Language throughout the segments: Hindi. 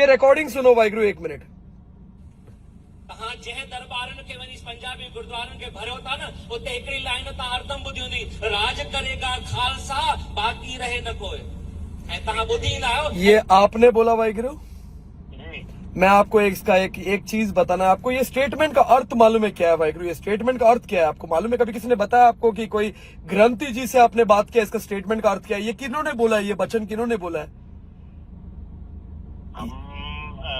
ये रिकॉर्डिंग सुनो वाहिगुरु, 1 मिनट। हाँ जह दरबारन के वनी पंजाबी गुरुद्वारन के भरे होता ना उते हिकड़ी लाइन ता अर्थम बुधी हुंदी, राज करेगा खालसा बाकी रहे न कोई। ऐं तहां बुधी ना आयो। ये आपने बोला वाहिगुरु। मैं आपको एक चीज बताना है। आपको ये स्टेटमेंट का अर्थ मालूम है क्या है वाहिगुरु? ये स्टेटमेंट का अर्थ क्या है आपको मालूम है? कभी किसी ने बताया आपको कि कोई ग्रंथी जी से आपने बात किया, इसका स्टेटमेंट का अर्थ क्या है? ये किन्होंने बोला है? ये वचन किन्होंने बोला है?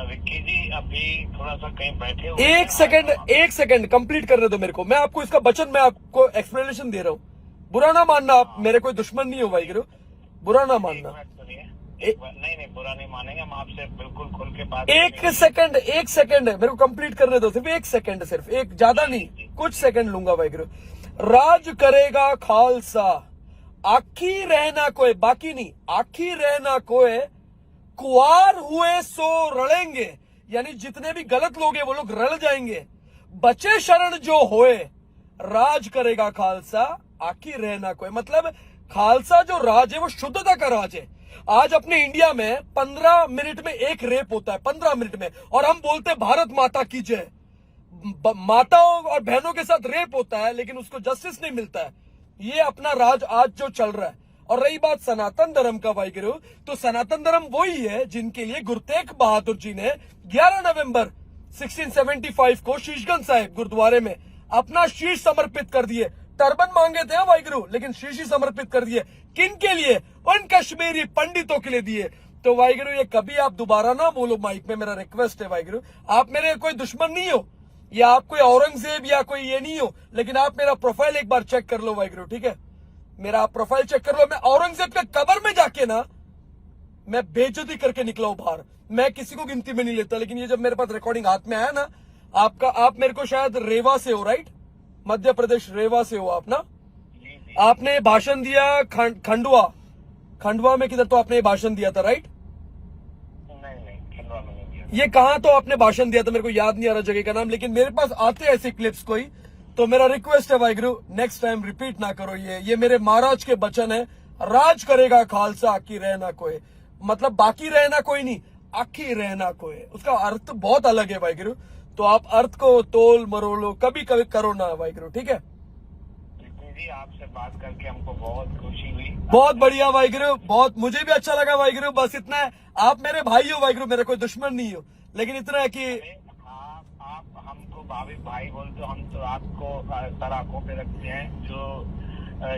विक्की जी अभी थोड़ा सा कहीं बैठे हुए एक सेकंड कंप्लीट करने दो मेरे को। मैं आपको इसका वचन, मैं आपको एक्सप्लेनेशन दे रहा हूँ। बुरा ना मानना, आप मेरे कोई दुश्मन नहीं हो वाहिगुरु, बुरा ना मानना। नहीं बुरा नहीं मानेंगे, हम आपसे बिल्कुल खुल के बात। एक सेकंड मेरे को कंप्लीट करने दो, सिर्फ 1 सेकंड, सिर्फ एक, ज्यादा नहीं, कुछ सेकंड लूंगा वाहिगुरु। राज करेगा खालसा, आखी रहना कोई, बाकी नहीं, आखी रहना कोई, कुआर हुए सो रड़ेंगे, यानी जितने भी गलत लोग हैं वो लोग रड़ जाएंगे। बचे शरण जो होए, राज करेगा खालसा, आखी रहना कोई। मतलब खालसा जो राज है वो शुद्धता का राज है। आज अपने इंडिया में 15 मिनट में एक रेप होता है, 15 मिनट में, और हम बोलते हैं भारत माता की जय। माताओं और बहनों के साथ रेप होता है लेकिन उसको जस्टिस नहीं मिलता है। ये अपना राज आज जो चल रहा है। और रही बात सनातन धर्म का वाहिगुरु, तो सनातन धर्म वही है जिनके लिए गुरु तेग बहादुर जी ने 11 नवंबर 1675 को शीशगंज साहिब गुरुद्वारे में अपना शीश समर्पित कर दिए। टर्बन मांगे थे वाहिगुरु, लेकिन शीश ही समर्पित कर दिए। किन के लिए? उन कश्मीरी पंडितों के लिए दिए। तो वाहिगुरु ये कभी आप दोबारा ना बोलो माइक में, मेरा रिक्वेस्ट है वाहिगुरु। आप मेरे कोई दुश्मन नहीं हो, या आप कोई औरंगजेब या कोई ये नहीं हो, लेकिन आप मेरा प्रोफाइल एक बार चेक कर लो वाहिगुरु, ठीक है? मेरा आप प्रोफाइल चेक कर लो। मैं औरंगजेब के कब्र में जाके ना मैं बेइज्जती करके निकला हूं बाहर। मैं किसी को गिनती में नहीं लेता, लेकिन ये जब मेरे पास रिकॉर्डिंग हाथ में आया ना, आप मेरे को शायद रेवा से हो, राइट? मध्य प्रदेश रेवा से हो आप ना? आपने भाषण दिया खंडवा में किधर तो आपने भाषण दिया था, राइट? नहीं खंडवा में नहीं दिया। ये कहां तो आपने भाषण दिया था, मेरे को याद नहीं आ रहा जगह का नाम, लेकिन मेरे पास आते ऐसे क्लिप्स कोई। तो मेरा रिक्वेस्ट है वाहिगुरु, नेक्स्ट टाइम रिपीट ना करो। ये मेरे महाराज के वचन है। राज करेगा खालसा, आखी रहना कोई। मतलब बाकी रहना कोई नहीं, आखी रहना कोई। उसका अर्थ बहुत अलग है वाहिगुरु। तो आप अर्थ को तोल मरोलो कभी कभी करो ना वाहिगुरु, ठीक है? जी आपसे बात करके हमको बहुत खुशी हुई। बहुत बढ़िया वाहिगुरु, बहुत मुझे भी अच्छा लगा वाहिगुरु। बस इतना है, आप मेरे भाई हो वाहिगुरु, मेरे कोई दुश्मन नहीं हो, लेकिन इतना है कि आप हमको भाई बोलते हो, हम तो आपको सर आंखों पे रखते हैं।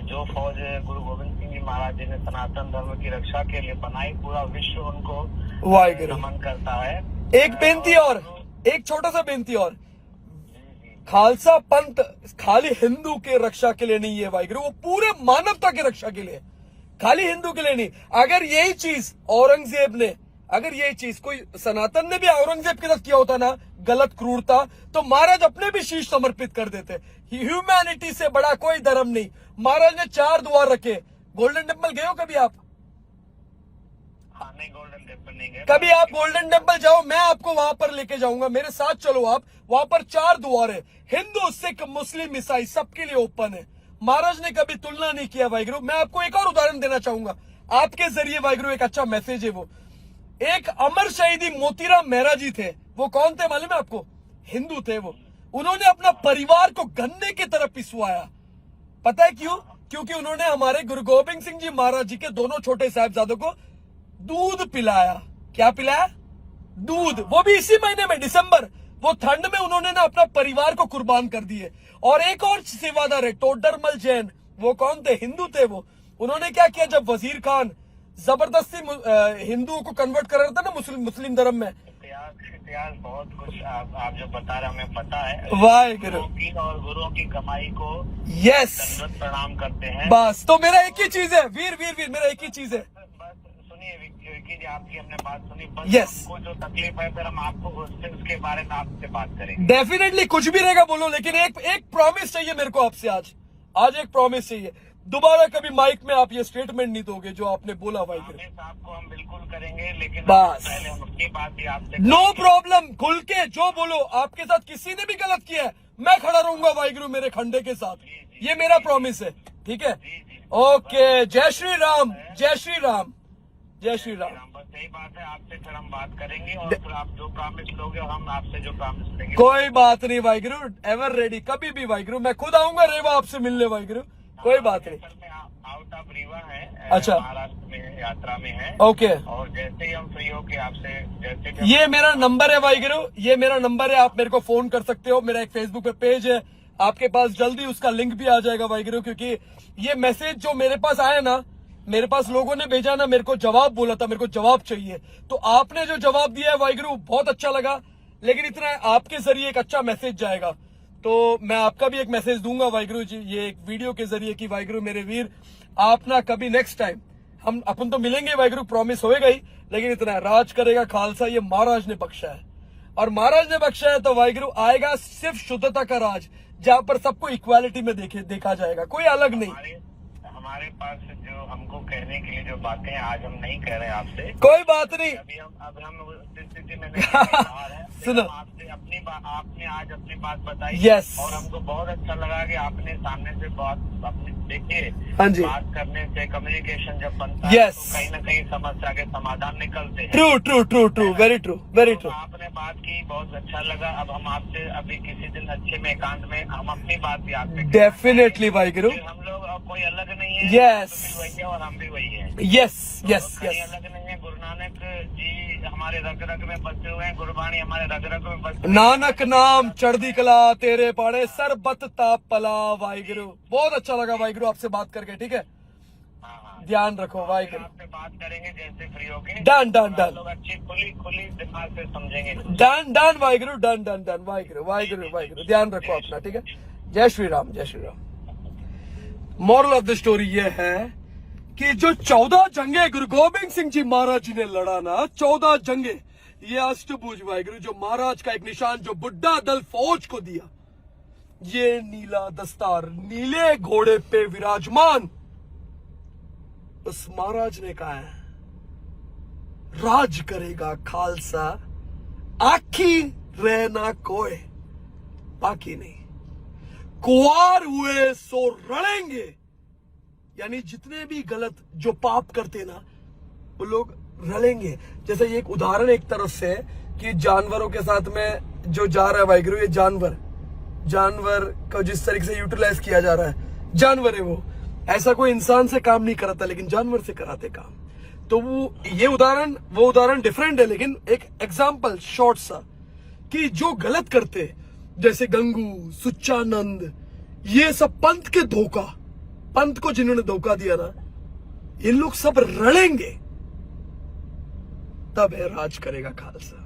जो फौज गुरु गोविंद सिंह जी महाराज जी ने सनातन धर्म की रक्षा के लिए बनाई, पूरा विश्व उनको नमन करता है। एक बेनती और, एक छोटा सा बेनती और, खालसा पंथ खाली हिंदू के रक्षा के लिए नहीं है वाहिगुरु, वो पूरे मानवता की रक्षा के लिए, खाली हिंदू के लिए नहीं। अगर यही चीज औरंगजेब ने, अगर यही चीज कोई सनातन ने भी औरंगजेब के साथ किया होता ना, गलत क्रूरता, तो महाराज अपने भी शीश समर्पित कर देते। ह्यूमैनिटी से बड़ा कोई धर्म नहीं। महाराज ने 4 द्वार रखे। गोल्डन टेम्पल गए हो कभी आप? नहीं गोल्डन टेम्पल नहीं गए। कभी आप गोल्डन टेम्पल जाओ, मैं आपको वहां पर लेके जाऊंगा, मेरे साथ चलो आप। वहां पर 4 द्वार है, हिंदू सिख मुस्लिम ईसाई सबके लिए ओपन है। महाराज ने कभी तुलना नहीं किया वाहिगुरु। मैं आपको एक और उदाहरण देना चाहूंगा आपके जरिए वाहिगुरु, एक अच्छा मैसेज है वो। एक अमर शहीदी मोतीराम मेहरा जी थे। वो कौन थे मालूम है आपको? हिंदू थे वो। उन्होंने अपना परिवार को गन्ने की तरफ पिसवाया। पता है क्यों? क्योंकि उन्होंने हमारे गुरु गोविंद सिंह जी महाराज जी के दोनों छोटे साहिबजादों को दूध पिलाया। क्या पिलाया? दूध। वो भी इसी महीने में, दिसंबर। वो ठंड में उन्होंने ना अपना परिवार को कुर्बान कर दिए। और एक और सेवादार है टोडरमल जैन। वो कौन थे? हिंदू थे वो। उन्होंने क्या किया, जब वजीर खान जबरदस्ती हिंदुओं को कन्वर्ट कर रहा था ना मुस्लिम धर्म में। इतिहास बहुत कुछ आप जो बता रहे हमें पता है। वाहिगुरु और गुरुओं की कमाई को यस प्रणाम करते हैं। बस। तो मेरा एक ही चीज है, वीर मेरा एक ही चीज है। सुनिए विक्की जी, आपकी हमने बात सुनी। बस Yes. हमको जो तकलीफ है फिर हम आपको उसके बारे में आपसे बात करेंगे। डेफिनेटली कुछ भी रहेगा बोलो, लेकिन एक प्रॉमिस चाहिए मेरे को आपसे आज एक प्रॉमिस चाहिए। दोबारा कभी माइक में आप ये स्टेटमेंट नहीं दोगे जो आपने बोला वाहिगुरु। आपको हम बिल्कुल करेंगे, लेकिन बस पहले हम अपनी बात ही आपसे नो प्रॉब्लम, खुल के जो बोलो। आपके साथ किसी ने भी गलत किया है, मैं खड़ा रहूंगा वाहिगुरु मेरे खंडे के साथ। ये मेरा प्रॉमिस है, ठीक है? ओके, जय श्री राम, जय श्री राम, जय श्री राम। सही बात है, आपसे फिर हम बात करेंगे और फिर आप जो प्रॉमिस लोगे और हम आपसे जो प्रॉमिस लेंगे। कोई बात नहीं वाहिगुरु, एवर रेडी, कभी भी वाहिगुरु, मैं खुद आऊंगा रेवा आपसे मिलने वाहिगुरु, कोई बात नहीं। सर में आउट ऑफ रीवा है, अच्छा। महाराष्ट्र में यात्रा में है। ओके, और जैसे ही हम फ्री होके आपसे जैसे कि ये मेरा नंबर है वाहिगुरु, ये मेरा नंबर है, आप मेरे को फोन कर सकते हो। मेरा एक फेसबुक पे पेज है, आपके पास जल्दी उसका लिंक भी आ जाएगा वाहिगुरु, क्योंकि ये मैसेज जो मेरे पास आया ना, मेरे पास लोगों ने भेजा ना, मेरे को जवाब बोला था, मेरे को जवाब चाहिए, तो आपने जो जवाब दिया है वाहिगुरु बहुत अच्छा लगा। लेकिन इतना है, आपके जरिए एक अच्छा मैसेज जाएगा, तो मैं आपका भी एक मैसेज दूंगा वाहिगुरु जी, ये एक वीडियो के जरिए कि वाहिगुरु मेरे वीर, आप ना कभी नेक्स्ट टाइम हम अपन तो मिलेंगे वाहिगुरु, प्रॉमिस होएगा ही, लेकिन इतना है, राज करेगा खालसा, ये महाराज ने बख्शा है, और महाराज ने बख्शा है तो वाहिगुरु आएगा सिर्फ शुद्धता का राज, जहां पर सबको इक्वालिटी में देखा जाएगा, कोई अलग नहीं। हमारे पास जो हमको कहने के लिए जो बातें हैं आज हम नहीं कह रहे हैं आपसे, कोई बात नहीं, अब हम उस स्थिति में नहीं हैं। सुनो, आपसे आपने आज अपनी बात बताई। Yes. और हमको बहुत अच्छा लगा कि आपने सामने से बात अपने देखिए, हाँ जी, बात करने से कम्युनिकेशन जब बनता Yes. है तो कहीं ना कहीं समस्या के समाधान निकलते हैं। True true true true, very true, very तो ट्रू। आपने बात की, बहुत अच्छा लगा। अब हम आपसे अभी किसी दिन अच्छे में एकांत में हम अपनी बात भी आपसे डेफिनेटली वाहिगुरु, हम लोग कोई अलग नहीं है। Yes. तो भी वही है और हम भी वही है। यस यस कहीं यस, अलग नहीं है। गुरु नानक जी हमारे रग रग में बसे हुए हैं, गुरबाणी हमारे रग रग में बसे। नानक नाम चढ़दी कला तेरे पाड़े सरबत ताप पला वाहिगुरु। बहुत अच्छा लगा वाहिगुरु आपसे बात करके, ठीक है, हाँ, ध्यान रखो वाहिगुरु। आपसे बात करेंगे जैसे फ्री होके। डन डन डन लोग अच्छी खुली दिमाग से समझेंगे। Done done Waheguru, done done done Waheguru Waheguru Waheguru, ध्यान रखो अपना, ठीक है। जय श्री राम, जय Shri Ram. Moral of the story ये है कि जो 14 जंगे गुरु गोबिंद सिंह जी महाराज जी ने लड़ा ना, 14 जंगे, ये अष्टभुज वाहिगुरु जो महाराज का एक निशान जो बुड्ढा दल फौज को दिया, ये नीला दस्तार नीले घोड़े पे विराजमान उस महाराज ने कहा है, राज करेगा खालसा, आखी रहना कोई बाकी नहीं, कुआर हुए सो रड़ेंगे। यानी जितने भी गलत जो पाप करते ना, वो लोग रलेंगे। जैसे ये एक उदाहरण एक तरफ से है कि जानवरों के साथ में जो जा रहा है वाहिगुरु, ये जानवर को जिस तरीके से यूटिलाइज किया जा रहा है, जानवर है वो, ऐसा कोई इंसान से काम नहीं कराता, लेकिन जानवर से कराते काम। तो वो उदाहरण डिफरेंट है, लेकिन एक एग्जाम्पल शॉर्ट सा कि जो गलत करते, जैसे गंगू, सुच्चानंद, ये सब पंथ को जिन्होंने धोखा दिया ना, ये लोग सब रड़ेंगे, तब है राज करेगा खालसा।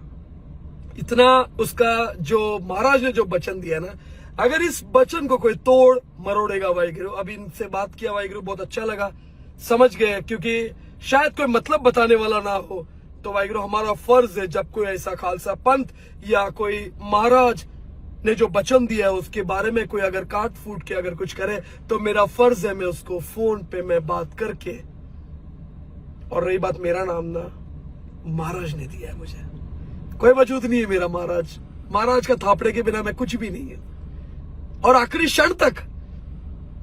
इतना उसका जो महाराज ने जो वचन दिया ना, अगर इस वचन को कोई तोड़ मरोड़ेगा वाहिगुरु, अभी इनसे बात किया वाहिगुरु, बहुत अच्छा लगा, समझ गए, क्योंकि शायद कोई मतलब बताने वाला ना हो, तो वाहिगुरु हमारा फर्ज है जब कोई ऐसा खालसा पंथ या कोई महाराज ने जो वचन दिया है उसके बारे में कोई अगर काट फूट के अगर कुछ करे, तो मेरा फर्ज है मैं उसको फोन पे मैं बात करके, और रही बात मेरा नाम ना, महाराज ने दिया है मुझे, कोई वजूद नहीं है मेरा महाराज का थापड़े के बिना मैं कुछ भी नहीं है, और आखिरी क्षण तक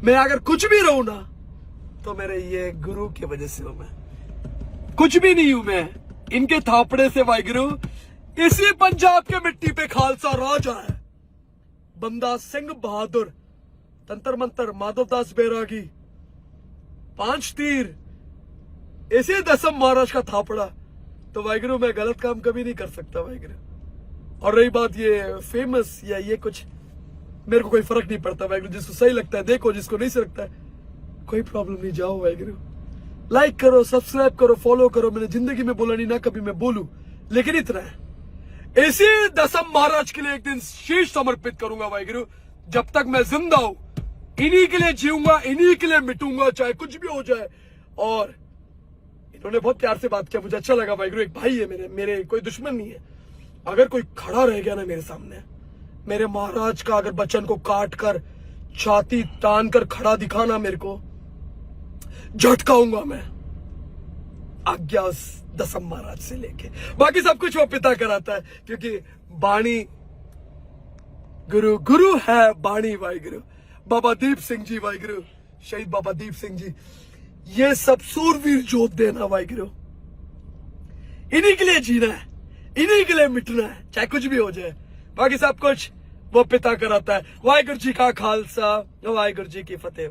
मैं अगर कुछ भी रहूं ना, तो मेरे ये गुरु की वजह से हूं, मैं कुछ भी नहीं हूं, मैं इनके थापड़े से वाहिगुरु, इसी पंजाब के मिट्टी पे खालसा राज आया, बंदा सिंह बहादुर, तंत्र मंत्र माधवदास बैरागी, 5 तीर, इसे दसम महाराज का थापड़ा, तो वाहिगुरु मैं गलत काम कभी नहीं कर सकता वाहिगुरु। और रही बात ये फेमस या ये कुछ, मेरे को कोई फर्क नहीं पड़ता वाहिगुरु, जिसको सही लगता है देखो, जिसको नहीं सही लगता है कोई प्रॉब्लम नहीं, जाओ वाहिगुरु, लाइक करो, सब्सक्राइब करो, फॉलो करो। मैंने जिंदगी में बोला नहीं ना कभी मैं बोलूं, लेकिन इतना है, इसी दसम महाराज के लिए एक दिन शीश समर्पित करूंगा वाहिगुरु, जब तक मैं जिंदा हूं इन्हीं के लिए जीऊंगा, इन्हीं के लिए मिटूंगा, चाहे कुछ भी हो जाए। और इन्होंने बहुत प्यार से बात किया, मुझे अच्छा लगा वाहिगुरु, एक भाई है मेरे कोई दुश्मन नहीं है। अगर कोई खड़ा रह गया ना मेरे सामने, मेरे महाराज का अगर वचन को काट कर छाती तान कर खड़ा दिखाना, मेरे को झटकाऊंगा मैं, आज्ञा दसम महाराज से लेके, बाकी सब कुछ वो पिता कराता है, क्योंकि बाणी गुरु है बाणी वाहिगुरु। बाबा दीप सिंह जी वाहिगुरु, शहीद बाबा दीप सिंह जी, ये सब सूरवीर जोत देना वाहिगुरु, इन्हीं के लिए जीना है, इन्हीं के लिए मिटना है, चाहे कुछ भी हो जाए। बाकी सब कुछ वो पिता कराता है। वाहिगुरु जी का खालसा, वाहिगुरु जी की फतेह।